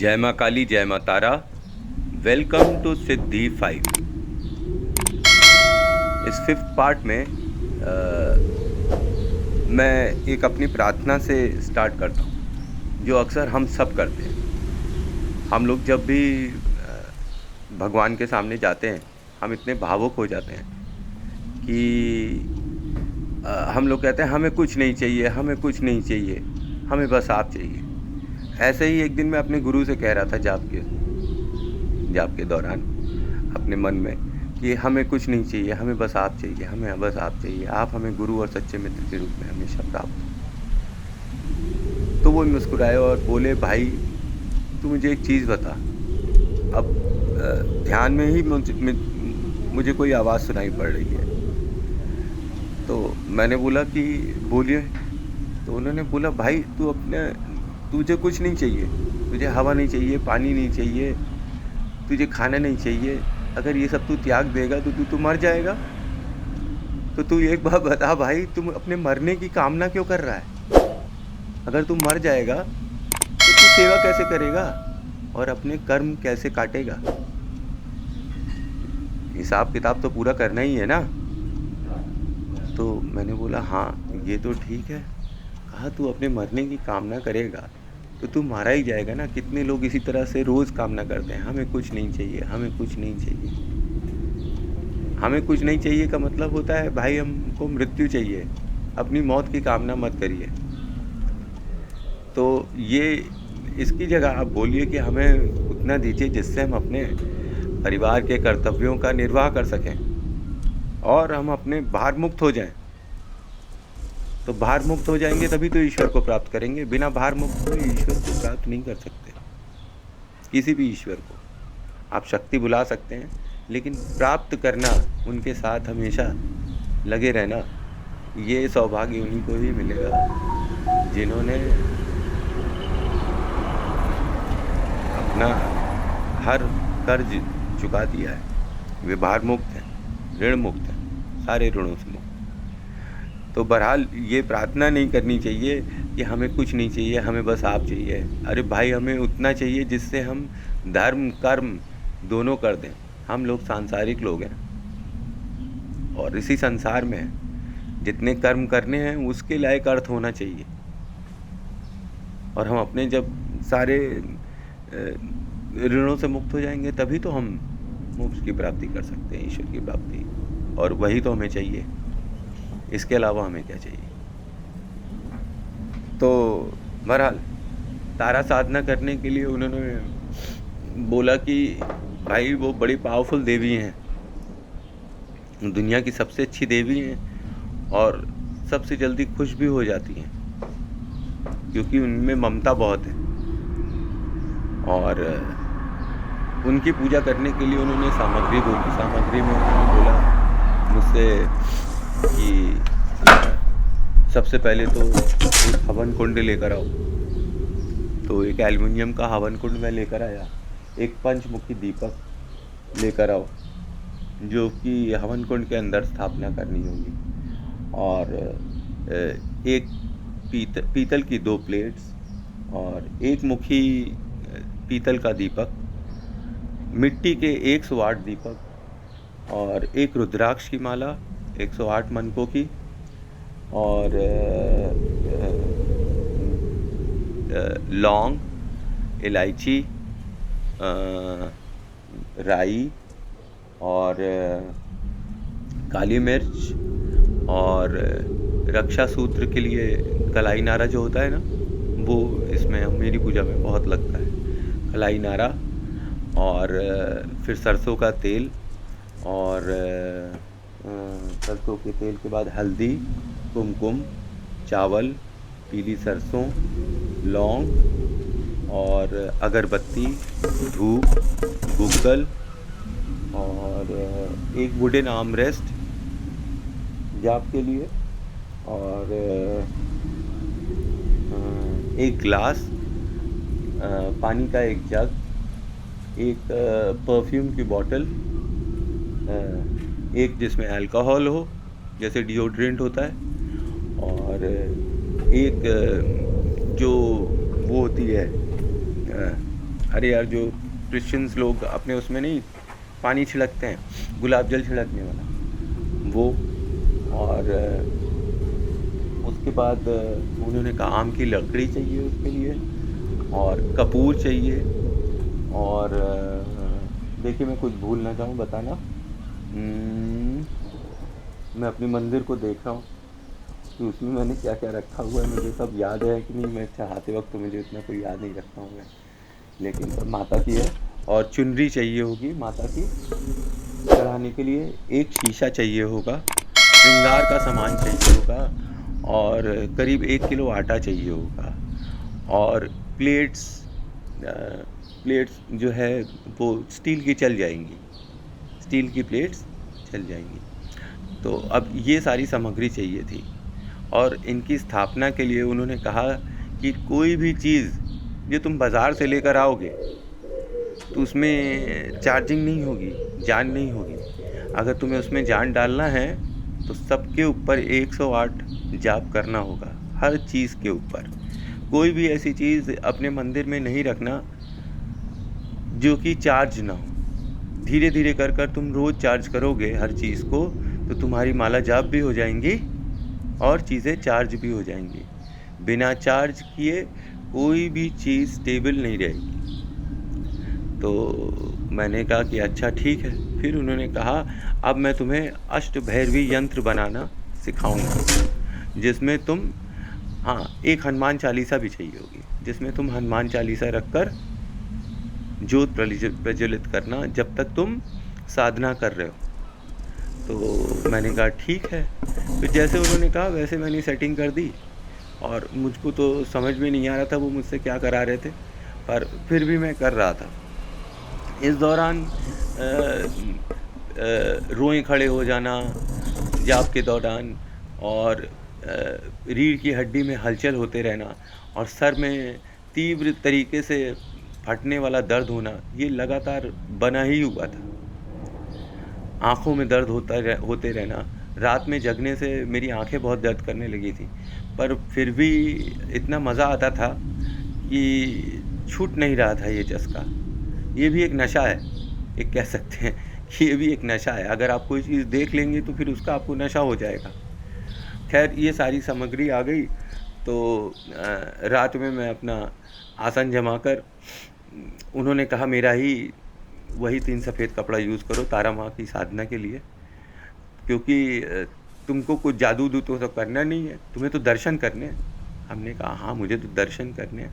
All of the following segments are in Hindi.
जय माँ काली, जय माँ तारा। वेलकम टू सिद्धि 5। इस 5th पार्ट में मैं एक अपनी प्रार्थना से स्टार्ट करता हूँ, जो अक्सर हम सब करते हैं। हम लोग जब भी भगवान के सामने जाते हैं, हम इतने भावुक हो जाते हैं कि हम लोग कहते हैं हमें कुछ नहीं चाहिए, हमें कुछ नहीं चाहिए, हमें बस आप चाहिए। ऐसे ही एक दिन मैं अपने गुरु से कह रहा था जाप के दौरान अपने मन में कि हमें कुछ नहीं चाहिए, हमें बस आप चाहिए, हमें बस आप चाहिए। आप हमें गुरु और सच्चे मित्र के रूप में हमेशा प्राप्त हो। तो वो मुस्कुराए और बोले, भाई तू मुझे एक चीज़ बता। अब ध्यान में ही मुझे कोई आवाज़ सुनाई पड़ रही है। तो मैंने बोला कि बोलिए। तो उन्होंने बोला, भाई तुझे कुछ नहीं चाहिए, तुझे हवा नहीं चाहिए, पानी नहीं चाहिए, तुझे खाना नहीं चाहिए। अगर ये सब तू त्याग देगा तो तू मर जाएगा। तो तू एक बात बता भाई, तुम अपने मरने की कामना क्यों कर रहा है? अगर तू मर जाएगा तो तू सेवा कैसे करेगा और अपने कर्म कैसे काटेगा? हिसाब किताब तो पूरा करना ही है ना। तो मैंने बोला, हाँ ये तो ठीक है। कहा, तू अपने मरने की कामना करेगा तो तू मारा ही जाएगा ना। कितने लोग इसी तरह से रोज़ कामना करते हैं, हमें कुछ नहीं चाहिए, हमें कुछ नहीं चाहिए। हमें कुछ नहीं चाहिए का मतलब होता है, भाई हमको मृत्यु चाहिए, अपनी मौत की कामना मत करिए। तो ये इसकी जगह आप बोलिए कि हमें उतना दीजिए जिससे हम अपने परिवार के कर्तव्यों का निर्वाह कर सकें और हम अपने भार मुक्त हो जाएं। तो भार मुक्त हो जाएंगे तभी तो ईश्वर को प्राप्त करेंगे। बिना भार मुक्त हुए ईश्वर को प्राप्त नहीं कर सकते। किसी भी ईश्वर को आप शक्ति बुला सकते हैं, लेकिन प्राप्त करना, उनके साथ हमेशा लगे रहना, ये सौभाग्य उन्हीं को ही मिलेगा जिन्होंने अपना हर कर्ज चुका दिया है। वे भार मुक्त हैं, ऋण मुक्त हैं, सारे ऋणों से मुक्त। तो बहरहाल ये प्रार्थना नहीं करनी चाहिए कि हमें कुछ नहीं चाहिए, हमें बस आप चाहिए। अरे भाई, हमें उतना चाहिए जिससे हम धर्म कर्म दोनों कर दें। हम लोग सांसारिक लोग हैं और इसी संसार में जितने कर्म करने हैं उसके लायक अर्थ होना चाहिए। और हम अपने जब सारे ऋणों से मुक्त हो जाएंगे तभी तो हम मोक्ष की प्राप्ति कर सकते हैं, ईश्वर की प्राप्ति। और वही तो हमें चाहिए, इसके अलावा हमें क्या चाहिए? तो बहरहाल तारा साधना करने के लिए उन्होंने बोला कि भाई वो बड़ी पावरफुल देवी हैं, दुनिया की सबसे अच्छी देवी हैं और सबसे जल्दी खुश भी हो जाती हैं क्योंकि उनमें ममता बहुत है। और उनकी पूजा करने के लिए उन्होंने सामग्री बोली। सामग्री में उन्होंने बोला मुझसे कि सबसे पहले तो एक हवन कुंड लेकर आओ। तो एक एल्युमिनियम का हवन कुंड मैं लेकर आया। एक पंचमुखी दीपक लेकर आओ जो कि हवन कुंड के अंदर स्थापना करनी होगी। और एक पीतल की 2 प्लेट्स और एक मुखी पीतल का दीपक, मिट्टी के 108 दीपक और एक रुद्राक्ष की माला 108 मनकों की और लौंग, इलायची, राई और काली मिर्च और रक्षा सूत्र के लिए कलाई नारा जो होता है ना, वो इसमें मेरी पूजा में बहुत लगता है। कलाई नारा और फिर सरसों का तेल और सरसों के तेल के बाद हल्दी, कुमकुम, चावल, पीली सरसों, लौंग और अगरबत्ती, धूप, गूगल और एक वुडन आर्म रेस्ट जाप के लिए और एक ग्लास पानी का, एक जग, एक परफ्यूम की बोतल, एक जिसमें अल्कोहल हो जैसे डिओड्रेंट होता है, और एक जो वो होती है अरे यार, जो क्रिश्चियंस लोग अपने उसमें नहीं पानी छिड़कते हैं, गुलाब जल छिड़कने वाला, वो। और उसके बाद उन्होंने कहा आम की लकड़ी चाहिए उसके लिए, और कपूर चाहिए, और देखिए मैं कुछ भूल ना जाऊँ बताना। मैं अपनी मंदिर को देख रहा हूँ कि उसमें मैंने क्या क्या रखा हुआ है, मुझे सब याद है कि नहीं। मैं चढ़ाते वक्त तो मुझे उतना कोई याद नहीं रखता हूँ मैं, लेकिन माता की है। और चुनरी चाहिए होगी माता की चढ़ाने के लिए, एक शीशा चाहिए होगा, श्रृंगार का सामान चाहिए होगा, और करीब 1 किलो आटा चाहिए होगा, और प्लेट्स प्लेट्स जो है वो स्टील की चल जाएंगी, स्टील की प्लेट्स चल जाएंगी। तो अब ये सारी सामग्री चाहिए थी। और इनकी स्थापना के लिए उन्होंने कहा कि कोई भी चीज़ जो तुम बाज़ार से लेकर आओगे तो उसमें चार्जिंग नहीं होगी, जान नहीं होगी। अगर तुम्हें उसमें जान डालना है तो सबके ऊपर 108 जाप करना होगा, हर चीज़ के ऊपर। कोई भी ऐसी चीज़ अपने मंदिर में नहीं रखना जो कि चार्ज ना हो। धीरे धीरे कर कर तुम रोज़ चार्ज करोगे हर चीज़ को, तो तुम्हारी माला जाप भी हो जाएंगी और चीज़ें चार्ज भी हो जाएंगी। बिना चार्ज किए कोई भी चीज़ स्टेबल नहीं रहेगी। तो मैंने कहा कि अच्छा ठीक है। फिर उन्होंने कहा अब मैं तुम्हें अष्टभैरवी यंत्र बनाना सिखाऊंगा, जिसमें तुम, हाँ, एक हनुमान चालीसा भी चाहिए होगी, जिसमें तुम हनुमान चालीसा रखकर ज्योत प्रज्वलित करना जब तक तुम साधना कर रहे हो। तो मैंने कहा ठीक है। फिर जैसे उन्होंने कहा वैसे मैंने सेटिंग कर दी, और मुझको तो समझ में नहीं आ रहा था वो मुझसे क्या करा रहे थे, पर फिर भी मैं कर रहा था। इस दौरान रोएं खड़े हो जाना जाप के दौरान, और रीढ़ की हड्डी में हलचल होते रहना, और सर में तीव्र तरीके से फटने वाला दर्द होना, ये लगातार बना ही हुआ था। आँखों में दर्द होते रहना, रात में जगने से मेरी आँखें बहुत दर्द करने लगी थी, पर फिर भी इतना मज़ा आता था कि छूट नहीं रहा था ये चस्का। ये भी एक नशा है, एक कह सकते हैं कि ये भी एक नशा है। अगर आप कोई चीज़ देख लेंगे तो फिर उसका आपको नशा हो जाएगा। खैर ये सारी सामग्री आ गई, तो रात में मैं अपना आसन जमाकर, उन्होंने कहा मेरा ही वही 3 सफ़ेद कपड़ा यूज़ करो तारा माँ की साधना के लिए, क्योंकि तुमको कुछ जादू तो करना नहीं है, तुम्हें तो दर्शन करने हैं। हमने कहा हाँ मुझे तो दर्शन करने हैं।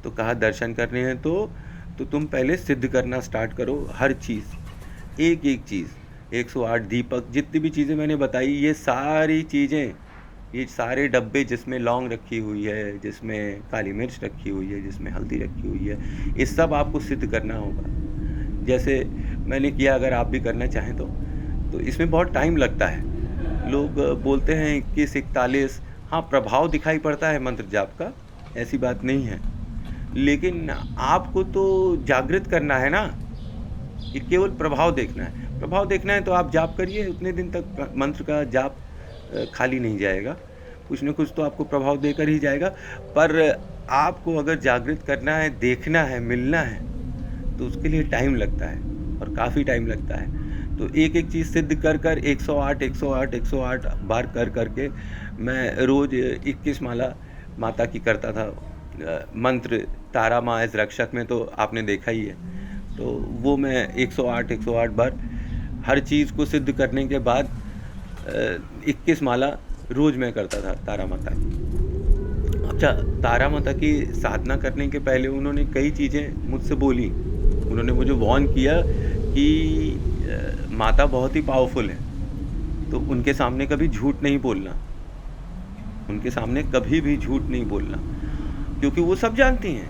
तो कहा दर्शन करने हैं तो तुम पहले सिद्ध करना स्टार्ट करो, हर चीज़, एक एक चीज़, 108 दीपक, जितनी भी चीज़ें मैंने बताई, ये सारी चीज़ें, ये सारे डब्बे जिसमें लौंग रखी हुई है, जिसमें काली मिर्च रखी हुई है, जिसमें हल्दी रखी हुई है, ये सब आपको सिद्ध करना होगा। जैसे मैंने किया, अगर आप भी करना चाहें तो इसमें बहुत टाइम लगता है। लोग बोलते हैं 21-41, हाँ प्रभाव दिखाई पड़ता है मंत्र जाप का, ऐसी बात नहीं है, लेकिन आपको तो जागृत करना है ना, ये केवल प्रभाव देखना है। प्रभाव देखना है तो आप जाप करिए, उतने दिन तक मंत्र का जाप खाली नहीं जाएगा, कुछ न कुछ तो आपको प्रभाव देकर ही जाएगा। पर आपको अगर जागृत करना है, देखना है, मिलना है, तो उसके लिए टाइम लगता है, और काफ़ी टाइम लगता है। तो एक एक चीज़ सिद्ध कर कर 108 बार कर करके मैं रोज़ 21 माला माता की करता था। मंत्र तारा माँ एज रक्षक में तो आपने देखा ही है, तो वो मैं 108 बार हर चीज़ को सिद्ध करने के बाद 21 माला रोज़ मैं करता था तारा माता की। अच्छा, तारा माता की साधना करने के पहले उन्होंने कई चीज़ें मुझसे बोली। उन्होंने मुझे वार्न किया कि माता बहुत ही पावरफुल है, तो उनके सामने कभी झूठ नहीं बोलना, उनके सामने कभी भी झूठ नहीं बोलना, क्योंकि वो सब जानती हैं।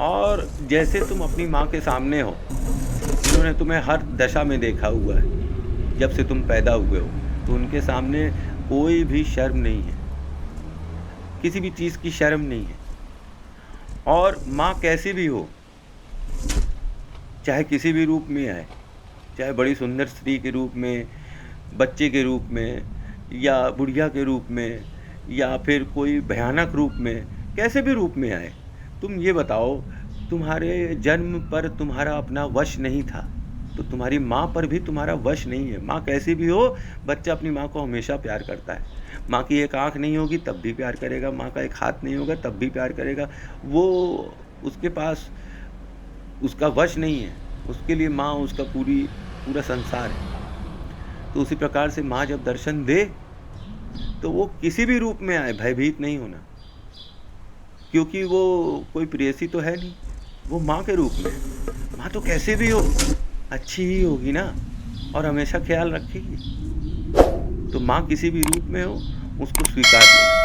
और जैसे तुम अपनी माँ के सामने हो, उन्होंने तुम्हें हर दशा में देखा हुआ है, जब से तुम पैदा हुए हो, तो उनके सामने कोई भी शर्म नहीं है, किसी भी चीज़ की शर्म नहीं है। और माँ कैसी भी हो, चाहे किसी भी रूप में आए, चाहे बड़ी सुंदर स्त्री के रूप में, बच्चे के रूप में, या बुढ़िया के रूप में, या फिर कोई भयानक रूप में, कैसे भी रूप में आए, तुम ये बताओ तुम्हारे जन्म पर तुम्हारा अपना वश नहीं था, तो तुम्हारी माँ पर भी तुम्हारा वश नहीं है। माँ कैसी भी हो, बच्चा अपनी माँ को हमेशा प्यार करता है। माँ की एक आँख नहीं होगी तब भी प्यार करेगा, माँ का एक हाथ नहीं होगा तब भी प्यार करेगा। वो उसके पास उसका वश नहीं है, उसके लिए माँ उसका पूरा संसार है। तो उसी प्रकार से माँ जब दर्शन दे, तो वो किसी भी रूप में आए, भयभीत नहीं होना, क्योंकि वो कोई प्रेयसी तो है नहीं, वो माँ के रूप में है। माँ तो कैसे भी हो, अच्छी ही होगी ना, और हमेशा ख्याल रखेगी। तो माँ किसी भी रूप में हो, उसको स्वीकार लेना।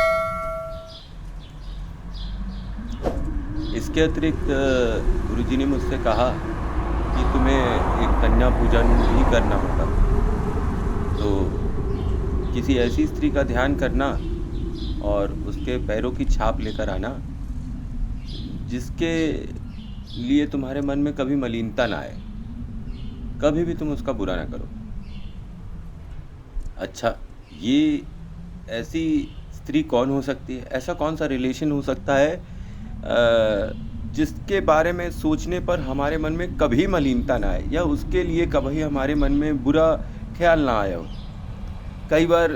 इसके अतिरिक्त गुरुजी ने मुझसे कहा कि तुम्हें एक कन्या पूजन भी करना होगा। तो किसी ऐसी स्त्री का ध्यान करना और उसके पैरों की छाप लेकर आना, जिसके लिए तुम्हारे मन में कभी मलिनता ना आए, कभी भी तुम उसका बुरा ना करो। अच्छा, ये ऐसी स्त्री कौन हो सकती है? ऐसा कौन सा रिलेशन हो सकता है जिसके बारे में सोचने पर हमारे मन में कभी मलिनता ना आए, या उसके लिए कभी हमारे मन में बुरा ख्याल ना आया हो? कई बार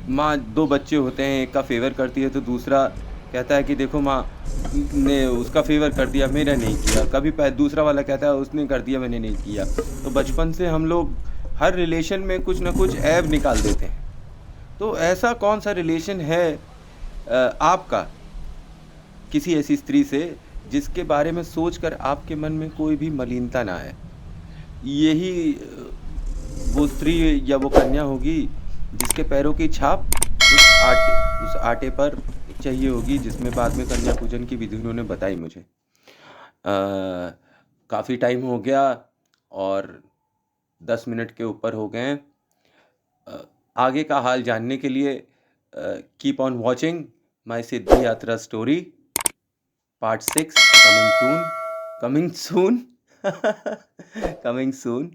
माँ, दो बच्चे होते हैं, एक का फेवर करती है तो दूसरा कहता है कि देखो माँ ने उसका फेवर कर दिया, मेरा नहीं किया। कभी दूसरा वाला कहता है उसने कर दिया, मैंने नहीं किया। तो बचपन से हम लोग हर रिलेशन में कुछ ना कुछ ऐब निकाल देते हैं। तो ऐसा कौन सा रिलेशन है आपका किसी ऐसी स्त्री से, जिसके बारे में सोचकर आपके मन में कोई भी मलिनता ना आए? यही वो स्त्री या वो कन्या होगी जिसके पैरों की छाप उस आटे पर चाहिए होगी, जिसमें बाद में कन्या पूजन की विधि उन्होंने बताई मुझे। काफ़ी टाइम हो गया और 10 मिनट के ऊपर हो गए हैं। आगे का हाल जानने के लिए कीप ऑन वॉचिंग माई सिद्धि यात्रा story part 6 coming soon coming soon